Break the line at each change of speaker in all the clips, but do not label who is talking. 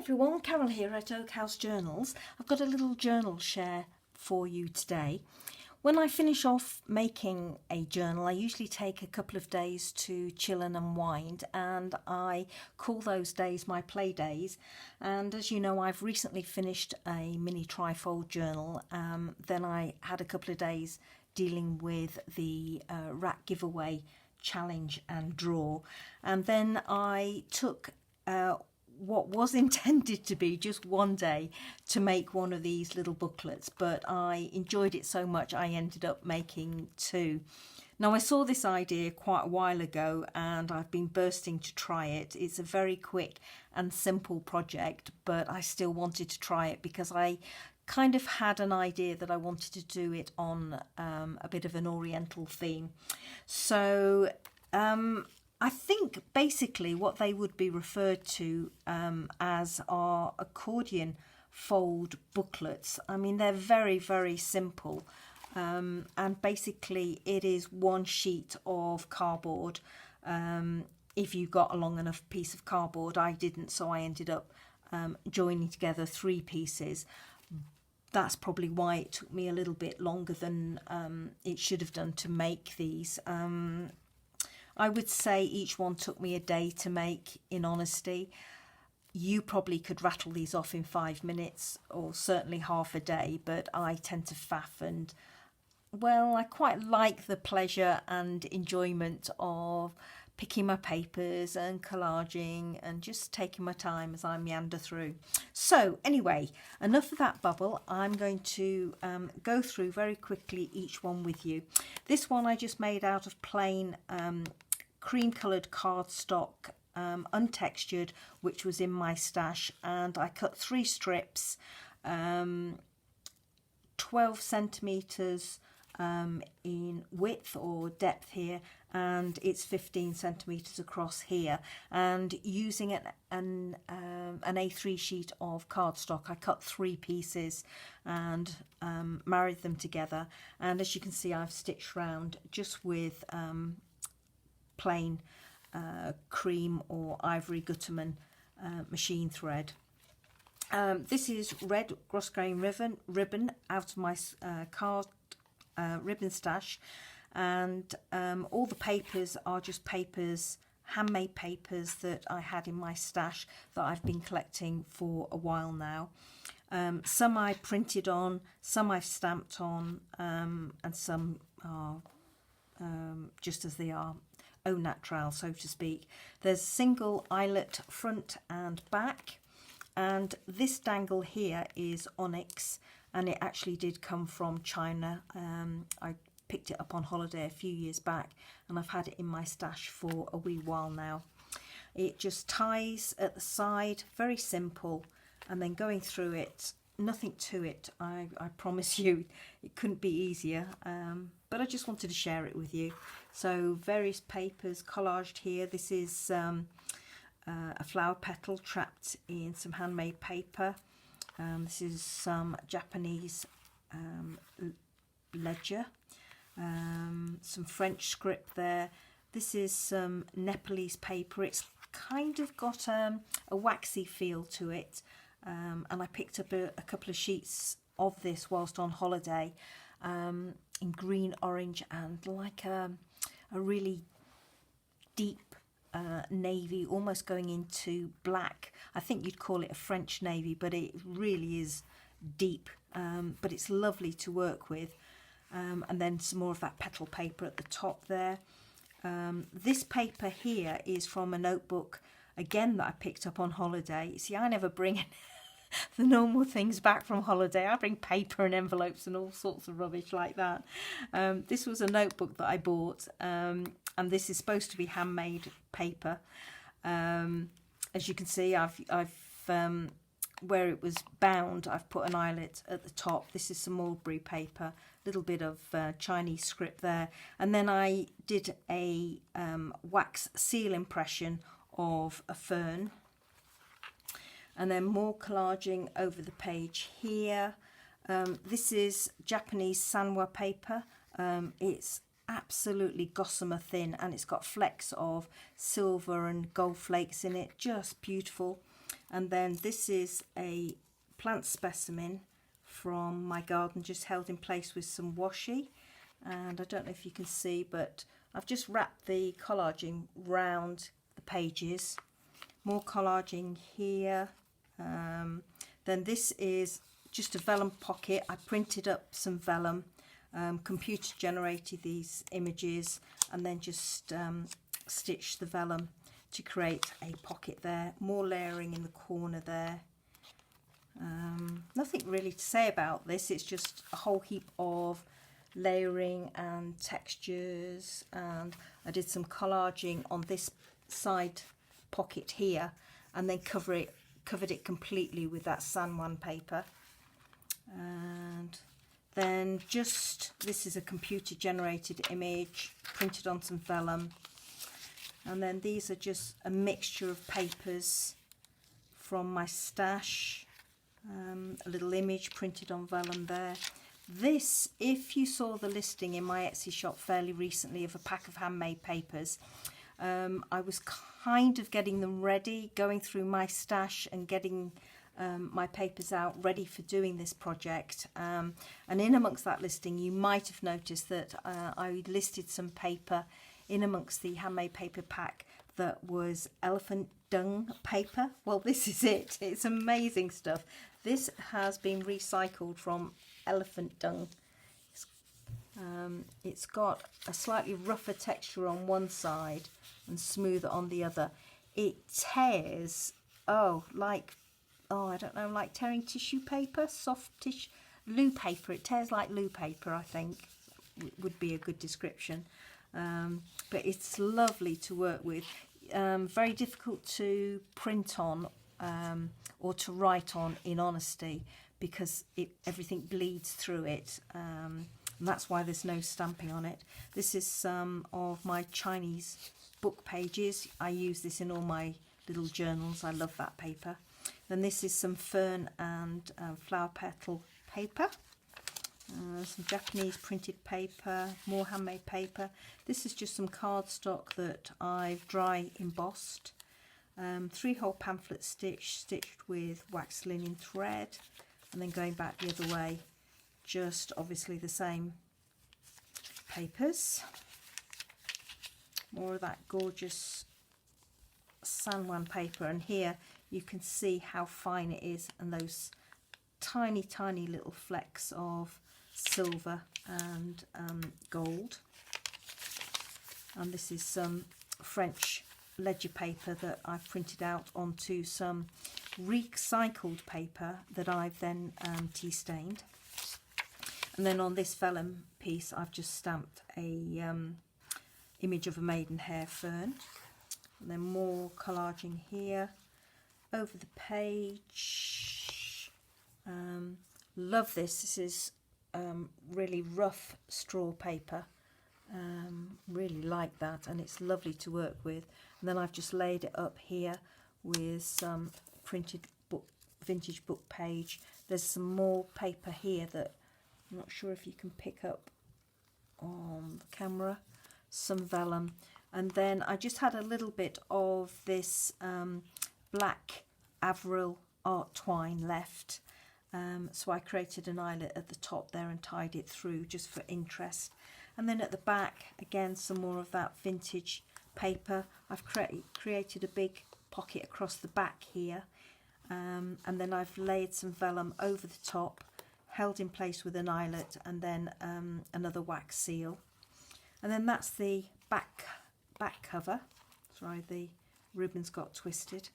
everyone, Carol here at Oak House Journals. I've got a little journal share for you today. When I finish off making a journal, I usually take a couple of days to chill and unwind, and I call those days my play days. And as you know, I've recently finished a mini trifold journal. Then I had a couple of days dealing with the rack giveaway challenge and draw, and then I took what was intended to be just one day to make one of these little booklets, but I enjoyed it so much I ended up making two. Now, I saw this idea quite a while ago and I've been bursting to try it. It's a very quick and simple project, but I still wanted to try it because I kind of had an idea that I wanted to do it on a bit of an oriental theme. So I think basically what they would be referred to as are accordion fold booklets. I mean, they're very, very simple. And basically it is one sheet of cardboard. If you got a long enough piece of cardboard, I didn't, so I ended up joining together three pieces. That's probably why it took me a little bit longer than it should have done to make these. I would say each one took me a day to make, in honesty. You probably could rattle these off in 5 minutes or certainly half a day, but I tend to faff, and well, I quite like the pleasure and enjoyment of picking my papers and collaging and just taking my time as I meander through. So anyway, enough of that bubble. I'm going to go through very quickly each one with you. This one I just made out of plain cream coloured cardstock, untextured, which was in my stash, and I cut 3 strips, 12 centimetres in width or depth here, and it's 15 centimetres across here. And using an A3 sheet of cardstock, I cut 3 pieces and married them together. And as you can see, I've stitched round just with plain cream or ivory Gutermann machine thread. This is red grosgrain ribbon out of my card ribbon stash, and all the papers are just papers, handmade papers that I had in my stash that I've been collecting for a while now. Some I printed on, some I've stamped on, and some are just as they are, au naturel, so to speak. There's single eyelet front and back, and this dangle here is onyx, and it actually did come from China. I picked it up on holiday a few years back, and I've had it in my stash for a wee while now. It just ties at the side, very simple, and then going through it, nothing to it. I promise you it couldn't be easier, but I just wanted to share it with you. So various papers collaged here. This is a flower petal trapped in some handmade paper. This is some Japanese ledger, some French script there. This is some Nepalese paper. It's kind of got a waxy feel to it, and I picked up a couple of sheets of this whilst on holiday, in green, orange, and like a really deep navy, almost going into black. I think you'd call it a French navy, but it really is deep, but it's lovely to work with. And then some more of that petal paper at the top there. This paper here is from a notebook, again, that I picked up on holiday. See, I never bring the normal things back from holiday. I bring paper and envelopes and all sorts of rubbish like that. This was a notebook that I bought, and this is supposed to be handmade paper. As you can see, I've where it was bound, I've put an eyelet at the top. This is some mulberry paper, a little bit of Chinese script there, and then I did a wax seal impression of a fern. And then more collaging over the page here. This is Japanese sanwa paper. It's absolutely gossamer thin, and it's got flecks of silver and gold flakes in it. Just beautiful. And then this is a plant specimen from my garden, just held in place with some washi. And I don't know if you can see, but I've just wrapped the collaging round the pages. More collaging here. Then this is just a vellum pocket. I printed up some vellum, computer generated these images, and then just stitched the vellum to create a pocket there. More layering in the corner there. Nothing really to say about this, it's just a whole heap of layering and textures, and I did some collaging on this side pocket here, and then covered it completely with that San paper. And then just, this is a computer generated image printed on some vellum, and then these are just a mixture of papers from my stash. A little image printed on vellum there. This, if you saw the listing in my Etsy shop fairly recently of a pack of handmade papers, I was kind of getting them ready, going through my stash and getting my papers out ready for doing this project. And in amongst that listing, you might have noticed that I listed some paper in amongst the handmade paper pack that was elephant dung paper. Well, this is it. It's amazing stuff. This has been recycled from elephant dung. It's got a slightly rougher texture on one side and smoother on the other. It tears, I don't know, like tearing tissue paper, soft tissue, loo paper. It tears like loo paper, I think, would be a good description. But it's lovely to work with. Very difficult to print on or to write on, in honesty, because everything bleeds through it, and that's why there's no stamping on it. This is some of my Chinese book pages. I use this in all my little journals. I love that paper. Then this is some fern and flower petal paper. Some Japanese printed paper, more handmade paper. This is just some cardstock that I've dry embossed. 3-hole pamphlet stitched with waxed linen thread, and then going back the other way, just obviously the same papers. More of that gorgeous San paper, and here you can see how fine it is, and those tiny little flecks of silver and gold. And this is some French ledger paper that I've printed out onto some recycled paper that I've then tea stained. And then on this vellum piece I've just stamped a image of a maidenhair fern. And then more collaging here over the page. Love this. This is really rough straw paper. Really like that, and it's lovely to work with. And then I've just laid it up here with some printed book, vintage book page. There's some more paper here that I'm not sure if you can pick up on the camera. Some vellum, and then I just had a little bit of this black Avril art twine left, so I created an eyelet at the top there and tied it through just for interest. And then at the back, again, some more of that vintage paper. I've created a big pocket across the back here, and then I've laid some vellum over the top, held in place with an eyelet, and then another wax seal. And then that's the back cover. Sorry, the ribbons got twisted.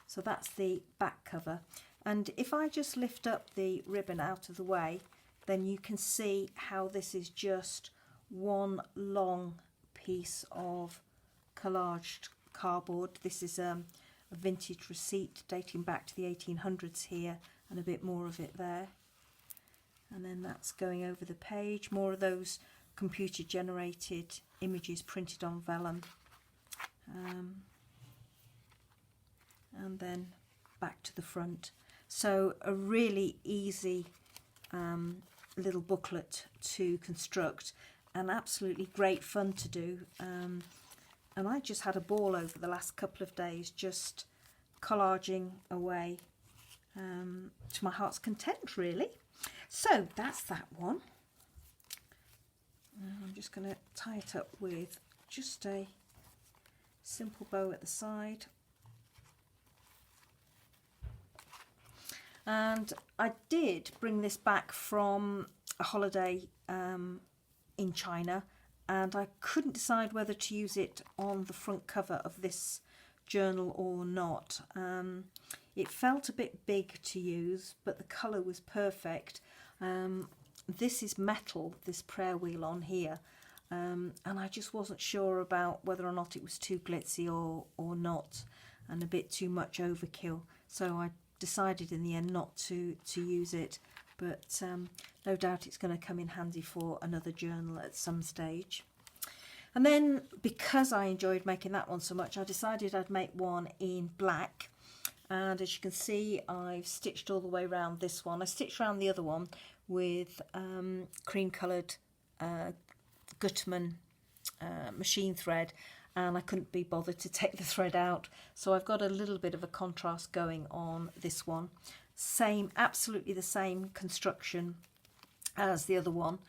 So that's the back cover. And if I just lift up the ribbon out of the way, then you can see how this is just one long piece of collaged cardboard. This is a vintage receipt dating back to the 1800s here, and a bit more of it there. And then that's going over the page. More of those computer generated images printed on vellum. And then back to the front. So a really easy little booklet to construct, and absolutely great fun to do. And I just had a ball over the last couple of days just collaging away to my heart's content, really. So that's that one. I'm just going to tie it up with just a simple bow at the side. And I did bring this back from a holiday in China, and I couldn't decide whether to use it on the front cover of this journal or not. It felt a bit big to use, but the colour was perfect. This is metal, this prayer wheel on here, and I just wasn't sure about whether or not it was too glitzy or not, and a bit too much overkill. So I decided in the end not to use it, but no doubt it's going to come in handy for another journal at some stage. And then, because I enjoyed making that one so much, I decided I'd make one in black. And as you can see, I've stitched all the way around this one. I stitched around the other one with cream coloured Gutman machine thread, and I couldn't be bothered to take the thread out, so I've got a little bit of a contrast going on this one. Same, absolutely the same construction as the other one.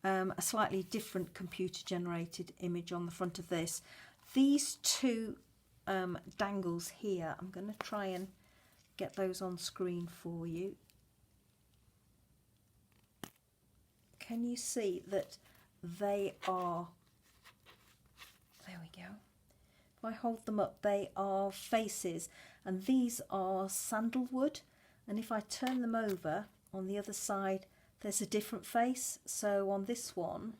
A slightly different computer generated image on the front of this. These two dangles here, I'm going to try and get those on screen for you. Can you see that they are, there we go, if I hold them up, they are faces, and these are sandalwood, and if I turn them over on the other side there's a different face. So on this one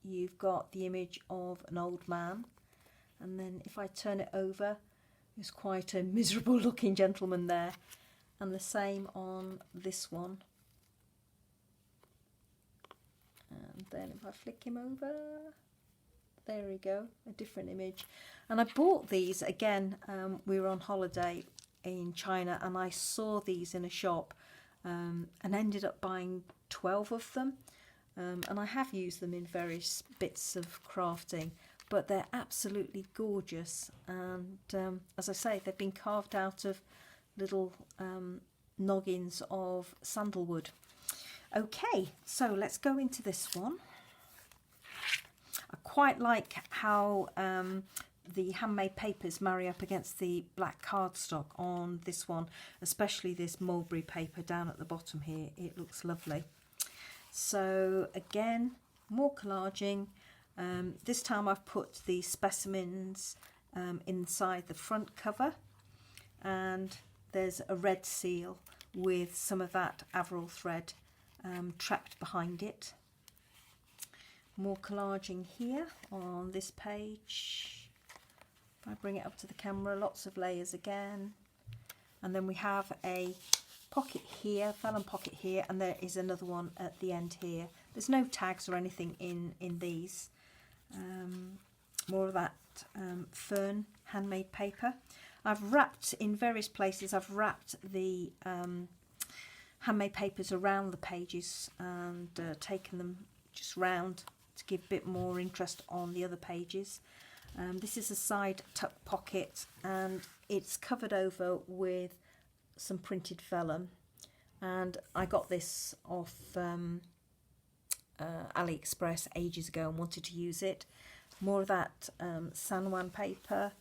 you've got the image of an old man, and then if I turn it over there's quite a miserable looking gentleman there, and the same on this one. And then if I flick him over, there we go, a different image. And I bought these again, we were on holiday in China and I saw these in a shop and ended up buying 12 of them. And I have used them in various bits of crafting, but they're absolutely gorgeous. And as I say, they've been carved out of little noggins of sandalwood. Okay, so let's go into this one. I quite like how the handmade papers marry up against the black cardstock on this one, especially this mulberry paper down at the bottom here. It looks lovely. So again, more collaging. This time I've put the specimens inside the front cover, and there's a red seal with some of that Avril thread trapped behind it. More collaging here on this page. If I bring it up to the camera, lots of layers again. And then we have a pocket here, vellum pocket here, and there is another one at the end here. There's no tags or anything in these. More of that fern handmade paper. I've wrapped in various places, I've wrapped the handmade papers around the pages and taken them just round to give a bit more interest on the other pages. This is a side tuck pocket and it's covered over with some printed vellum, and I got this off AliExpress ages ago and wanted to use it. More of that Sanwan paper.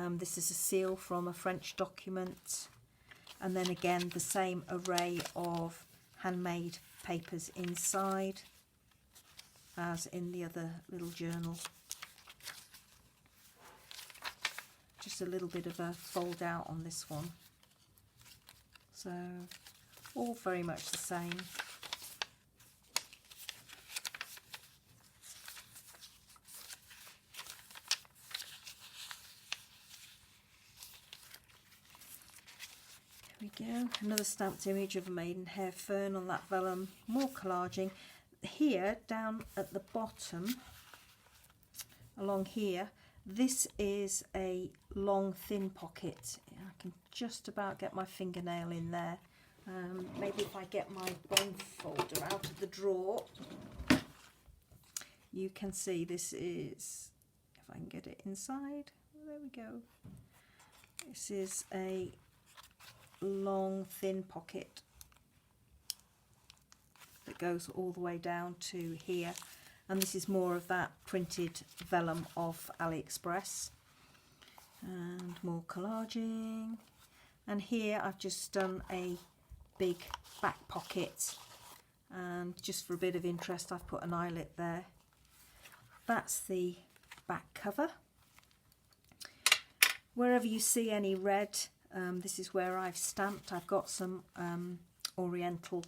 This is a seal from a French document, and then again the same array of handmade papers inside as in the other little journal. Just a little bit of a fold out on this one. So all very much the same. There we go, another stamped image of a maidenhair fern on that vellum. More collaging. Here down at the bottom along here, this is a long thin pocket. I can just about get my fingernail in there. Maybe if I get my bone folder out of the drawer, you can see this is, if I can get it inside, there we go. This is a long thin pocket that goes all the way down to here, and this is more of that printed vellum off AliExpress. And more collaging, and here I've just done a big back pocket, and just for a bit of interest I've put an eyelet there. That's the back cover. Wherever you see any red, this is where I've stamped. I've got some oriental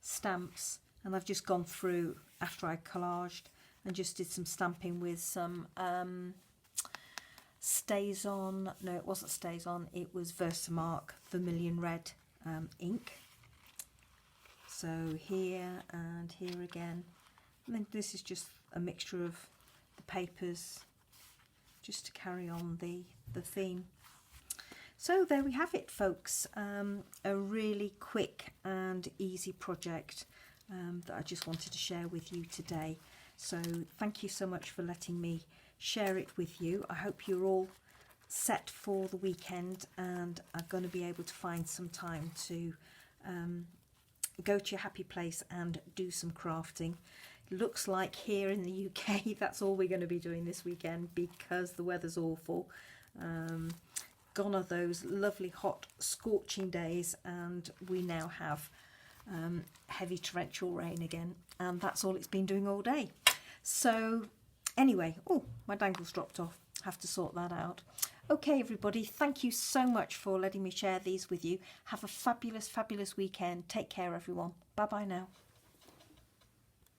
stamps, and I've just gone through after I collaged and just did some stamping with some Stays On, no it wasn't Stays On, it was Versamark Vermilion Red ink. So here and here again, and then this is just a mixture of the papers just to carry on the theme. So there we have it, folks, a really quick and easy project that I just wanted to share with you today. So thank you so much for letting me share it with you. I hope you're all set for the weekend and are going to be able to find some time to go to your happy place and do some crafting. Looks like here in the UK that's all we're going to be doing this weekend because the weather's awful. Gone are those lovely hot scorching days, and we now have heavy torrential rain again, and that's all it's been doing all day. So anyway, oh, my dangle's dropped off. Have to sort that out. Okay, everybody, thank you so much for letting me share these with you. Have a fabulous, fabulous weekend. Take care, everyone. Bye-bye now.